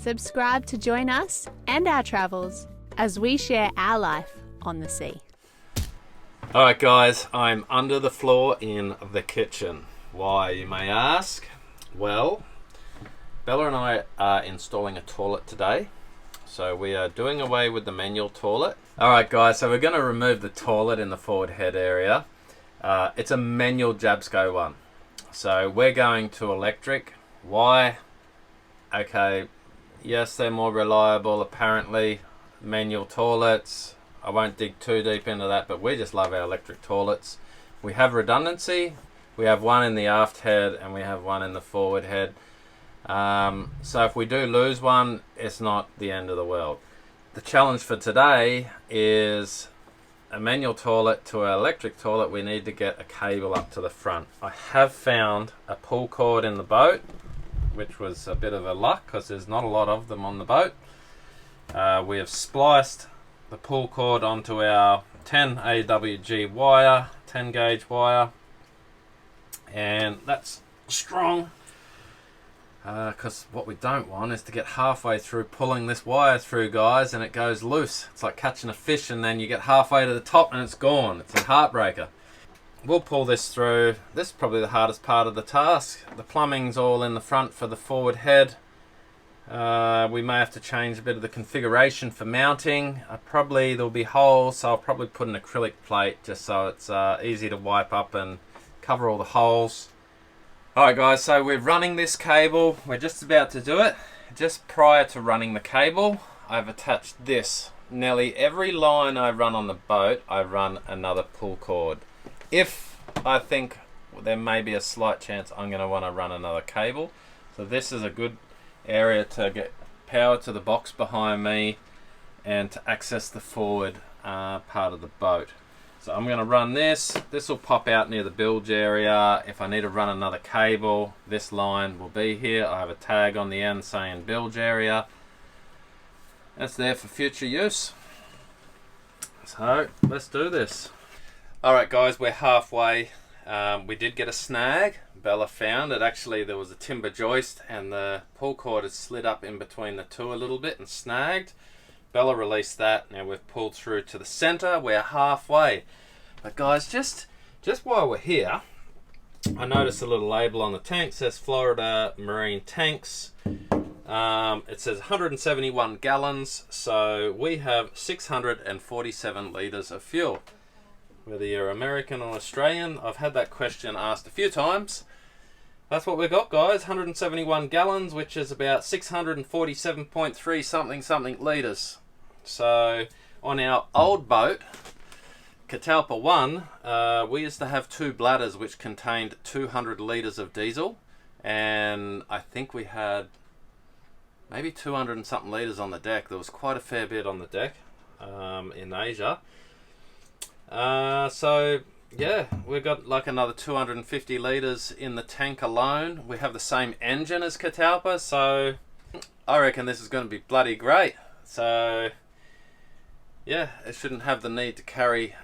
Subscribe to join us and our travels as we share our life on the sea. Alright guys, I'm under the floor in the kitchen. Why, you may ask? Well, Bella and I are installing a toilet today. So we are doing away with the manual toilet. Alright guys, so we're going to remove the toilet in the forward head area. It's a manual Jabsco one. So we're going to electric. Why? Okay, yes, they're more reliable apparently. Manual toilets. I won't dig too deep into that, but we just love our electric toilets. We have redundancy. We have one in the aft head and we have one in the forward head. So if we do lose one, it's not the end of the world. The challenge for today is a manual toilet to an electric toilet. We need to get a cable up to the front. I have found a pull cord in the boat, which was a bit of a luck because there's not a lot of them on the boat. We have spliced the pull cord onto our 10 AWG wire, 10 gauge wire, and that's strong because what we don't want is to get halfway through pulling this wire through, guys, and it goes loose. It's like catching a fish and then you get halfway to the top and it's gone. It's a heartbreaker. We'll pull this through. This is probably the hardest part of the task. The plumbing's all in the front for the forward head. We may have to change a bit of the configuration for mounting. There'll be holes, so I'll probably put an acrylic plate just so it's easy to wipe up and cover all the holes. Alright guys, so we're running this cable. We're just about to do it. Just prior to running the cable, I've attached this. Nearly every line I run on the boat, I run another pull cord. If I think there may be a slight chance I'm going to want to run another cable. So this is a good area to get power to the box behind me and to access the forward part of the boat. So I'm going to run this. This will pop out near the bilge area. If I need to run another cable, this line will be here. I have a tag on the end saying bilge area. That's there for future use. So let's do this. Alright guys, we're halfway. We did get a snag. Bella found it. Actually, there was a timber joist and the pull cord had slid up in between the two a little bit and snagged. Bella released that. Now we've pulled through to the center. We're halfway. But guys, just while we're here, I noticed a little label on the tank. It says Florida Marine Tanks. It says 171 gallons. So we have 647 litres of fuel. Whether you're American or Australian, I've had that question asked a few times. That's what we got, guys. 171 gallons, which is about 647.3 something litres. So on our old boat, Catalpa 1, we used to have two bladders which contained 200 litres of diesel, and I think we had maybe 200 and something litres on the deck. There was quite a fair bit on the deck in Asia. So yeah, we've got like another 250 litres in the tank alone. We have the same engine as Catalpa, so I reckon this is going to be bloody great. So yeah, it shouldn't have the need to carry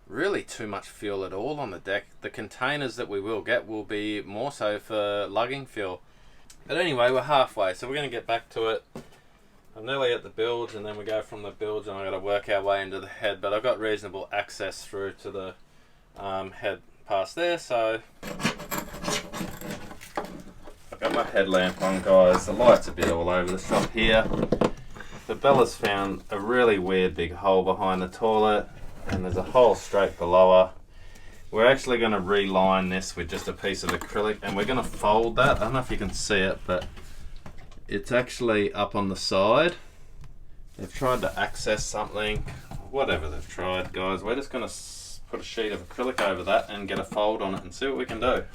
really too much fuel at all on the deck. The containers that we will get will be more so for lugging fuel. But anyway, we're halfway, so we're going to get back to it. I'm nearly at the bilge, and then we go from the bilge and I've got to work our way into the head, but I've got reasonable access through to the head past there, so I've got my headlamp on, guys. The light's a bit all over the shop here. But Bella's found a really weird big hole behind the toilet, and there's a hole straight below her. We're actually going to reline this with just a piece of acrylic, and we're going to fold that. I don't know if you can see it, but it's actually up on the side. They've tried to access something, whatever they've tried, guys. We're just going to put a sheet of acrylic over that and get a fold on it and see what we can do.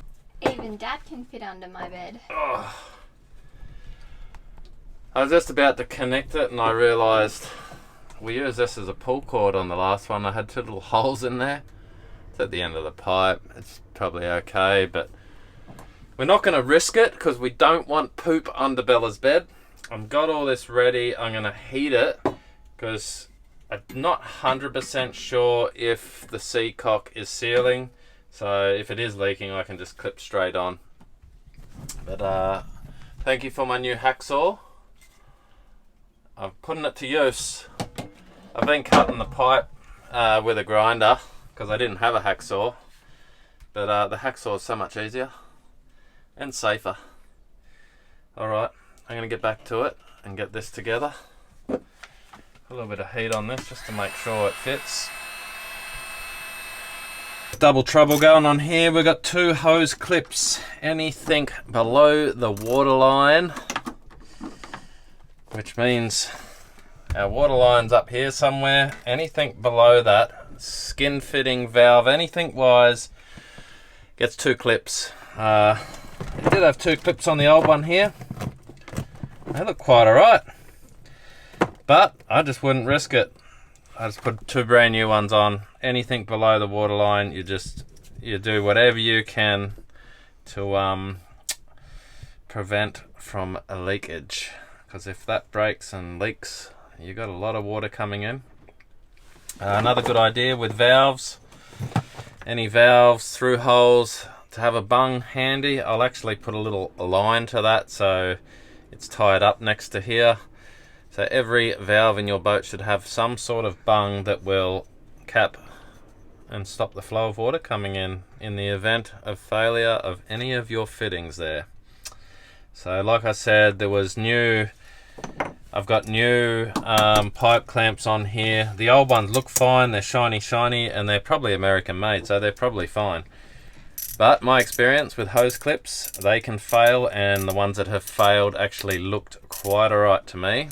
Even Dad can fit under my bed. Oh. I was just about to connect it and I realised we used this as a pull cord on the last one. I had two little holes in there. It's at the end of the pipe. It's probably okay, but we're not going to risk it because we don't want poop under Bella's bed. I've got all this ready. I'm going to heat it because I'm not 100% sure if the seacock is sealing. So if it is leaking, I can just clip straight on. But thank you for my new hacksaw. I'm putting it to use. I've been cutting the pipe with a grinder because I didn't have a hacksaw, but the hacksaw is so much easier and safer. Alright, I'm going to get back to it and get this together. A little bit of heat on this just to make sure it fits. Double trouble going on here. We've got 2 hose clips, anything below the waterline, which means our waterline's up here somewhere. Anything below that, skin fitting, valve, anything wise, gets 2 clips. I did have 2 clips on the old one here. They look quite alright, but I just wouldn't risk it. I just put 2 brand new ones on. Anything below the waterline, you do whatever you can to prevent from a leakage, because if that breaks and leaks, you got a lot of water coming in. Another good idea with valves, any valves, through holes, to have a bung handy. I'll actually put a little line to that so it's tied up next to here. So every valve in your boat should have some sort of bung that will cap and stop the flow of water coming in the event of failure of any of your fittings there. So like I said, I've got new pipe clamps on here. The old ones look fine, they're shiny, and they're probably American made, so they're probably fine. But my experience with hose clips, they can fail, and the ones that have failed actually looked quite alright to me.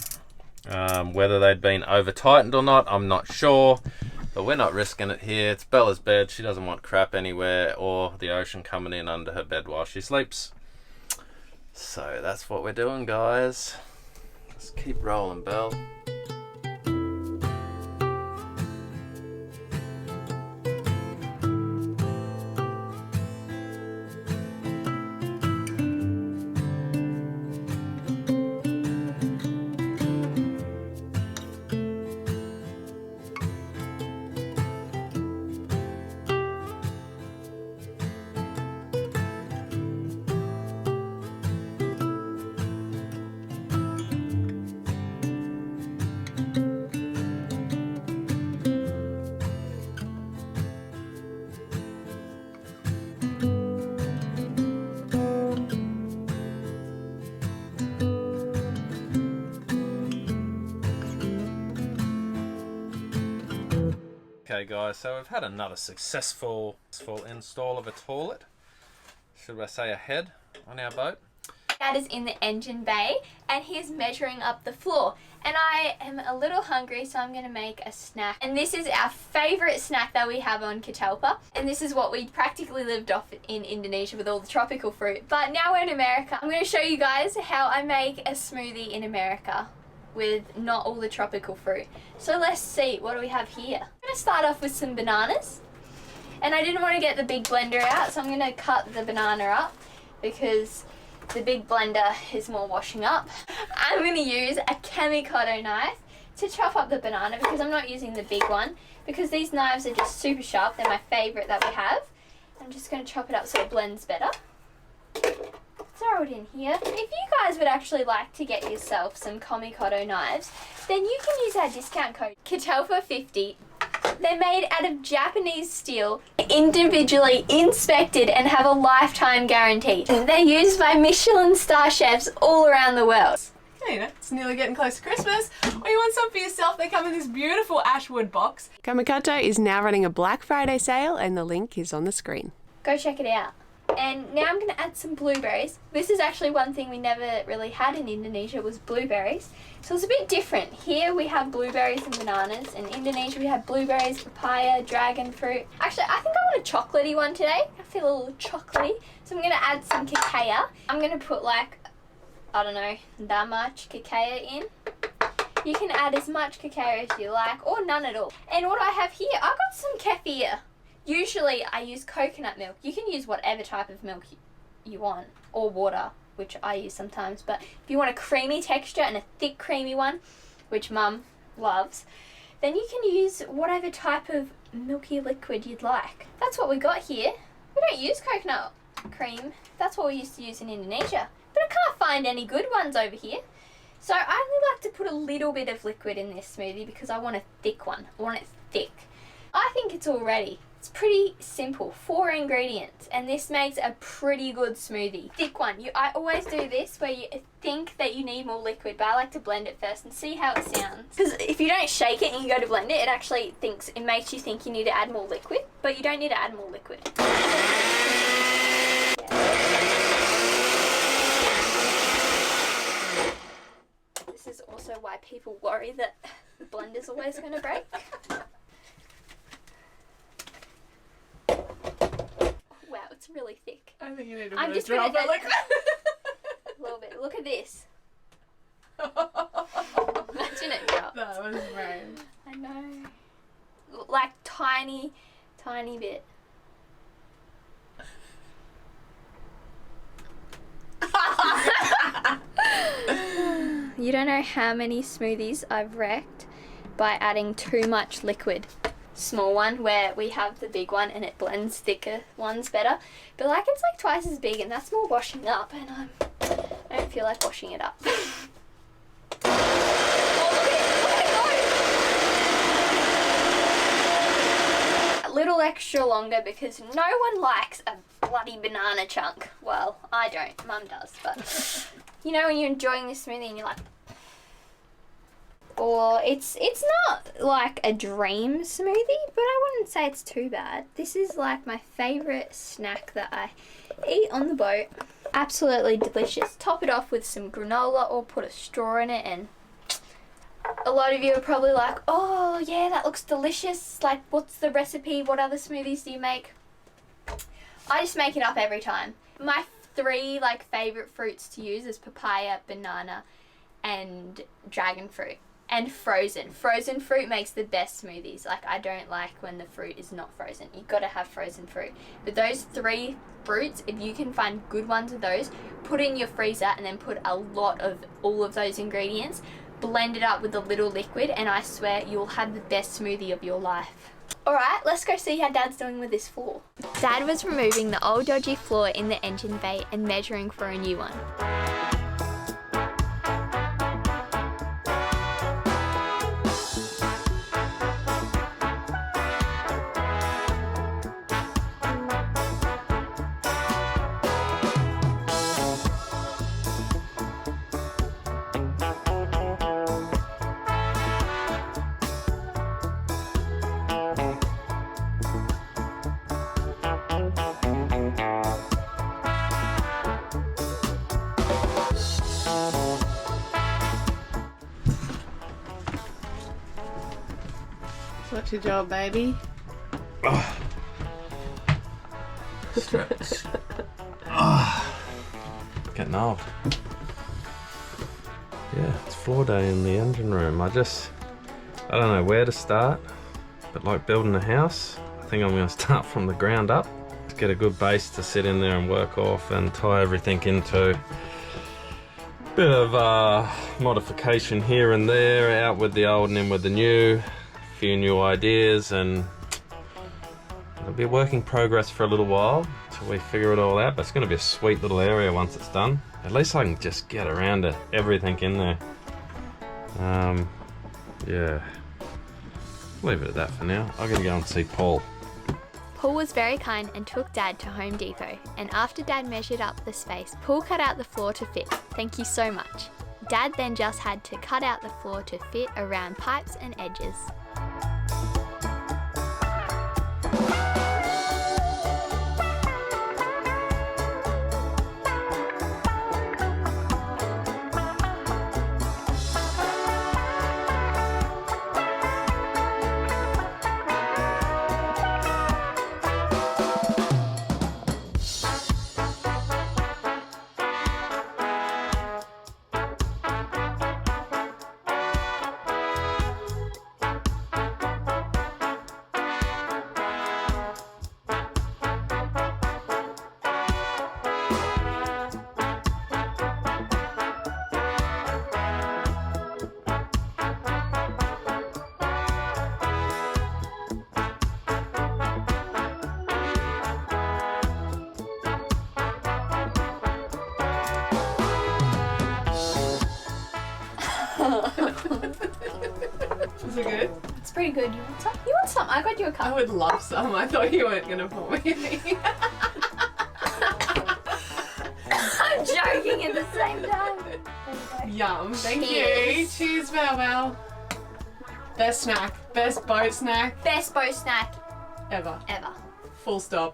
Whether they'd been over tightened or not, I'm not sure, but we're not risking it here. It's Bella's bed. She doesn't want crap anywhere or the ocean coming in under her bed while she sleeps. So that's what we're doing, guys. Let's keep rolling, Belle. Okay guys, so we've had another successful install of a toilet, should I say a head, on our boat. Dad is in the engine bay and he's measuring up the floor. And I am a little hungry, so I'm going to make a snack. And this is our favourite snack that we have on Catalpa. And this is what we practically lived off in Indonesia with all the tropical fruit. But now we're in America. I'm going to show you guys how I make a smoothie in America with not all the tropical fruit. So let's see, what do we have here? I'm going to start off with some bananas. And I didn't want to get the big blender out, so I'm going to cut the banana up because the big blender is more washing up. I'm going to use a Kamikoto knife to chop up the banana because I'm not using the big one because these knives are just super sharp. They're my favourite that we have. I'm just going to chop it up so it blends better. Throw it in here. If you guys would actually like to get yourself some Kamikoto knives, then you can use our discount code Catalpa50. They're made out of Japanese steel, individually inspected and have a lifetime guarantee. They're used by Michelin star chefs all around the world. You know, it's nearly getting close to Christmas, or you want some for yourself, they come in this beautiful ashwood box. Kamikoto is now running a Black Friday sale and the link is on the screen. Go check it out. And now I'm going to add some blueberries. This is actually one thing we never really had in Indonesia was blueberries. So it's a bit different. Here we have blueberries and bananas. In Indonesia we have blueberries, papaya, dragon fruit. Actually, I think I want a chocolatey one today. I feel a little chocolatey. So I'm going to add some cacao. I'm going to put like, I don't know, that much cacao in. You can add as much cacao as you like or none at all. And what I have here, I've got some kefir. Usually I use coconut milk. You can use whatever type of milk you want, or water, which I use sometimes. But if you want a creamy texture and a thick creamy one, which Mum loves, then you can use whatever type of milky liquid you'd like. That's what we got here. We don't use coconut cream. That's what we used to use in Indonesia. But I can't find any good ones over here. So I only like to put a little bit of liquid in this smoothie because I want a thick one. I want it thick. I think it's all ready. It's pretty simple, 4 ingredients, and this makes a pretty good smoothie. Thick one. I always do this where you think that you need more liquid, but I like to blend it first and see how it sounds. Because if you don't shake it and you go to blend it, it makes you think you need to add more liquid, but you don't need to add more liquid. This is also why people worry that the blender's always going to break. Wow, it's really thick. I think you need to I'm put just a drop gonna of liquid. a little bit. Look at this. Imagine it drop. That was brave. I know. Like tiny, tiny bit. You don't know how many smoothies I've wrecked by adding too much liquid. Small one where we have the big one and it blends thicker ones better, but like it's like twice as big and that's more washing up, and I don't feel like washing it up. A little extra longer because no one likes a bloody banana chunk. Well, I don't, Mum does, but you know when you're enjoying this smoothie and you're like, or it's not like a dream smoothie, but I wouldn't say it's too bad. This is like my favourite snack that I eat on the boat. Absolutely delicious. Top it off with some granola or put a straw in it, and a lot of you are probably like, oh yeah, that looks delicious. Like, what's the recipe? What other smoothies do you make? I just make it up every time. My 3 like favourite fruits to use is papaya, banana, and dragon fruit. And frozen. Frozen fruit makes the best smoothies. Like, I don't like when the fruit is not frozen. You've got to have frozen fruit. But those 3 fruits, if you can find good ones of those, put in your freezer and then put a lot of all of those ingredients, blend it up with a little liquid, and I swear you'll have the best smoothie of your life. Alright, let's go see how Dad's doing with this floor. Dad was removing the old dodgy floor in the engine bay and measuring for a new one. What's your job, baby? Stretch. Getting old. Yeah, it's floor day in the engine room. I don't know where to start, but like building a house, I think I'm going to start from the ground up. Get a good base to sit in there and work off and tie everything into. Bit of modification here and there, out with the old and in with the new. Few new ideas, and it'll be a work in progress for a little while till we figure it all out, but it's going to be a sweet little area once it's done. At least I can just get around to everything in there. Yeah, leave it at that for now. I'm going to go and see Paul. Paul was very kind and took Dad to Home Depot, and after Dad measured up the space, Paul cut out the floor to fit. Thank you so much. Dad then just had to cut out the floor to fit around pipes and edges. Is it good? It's pretty good. You want some? You want some? I got you a I cup. would love some. I thought you weren't gonna pour me any. I'm joking at the same time. Yum. Thank Cheers. you. Cheers, Val Val. Best snack. Best boat snack Best boat snack ever. ever. Full stop.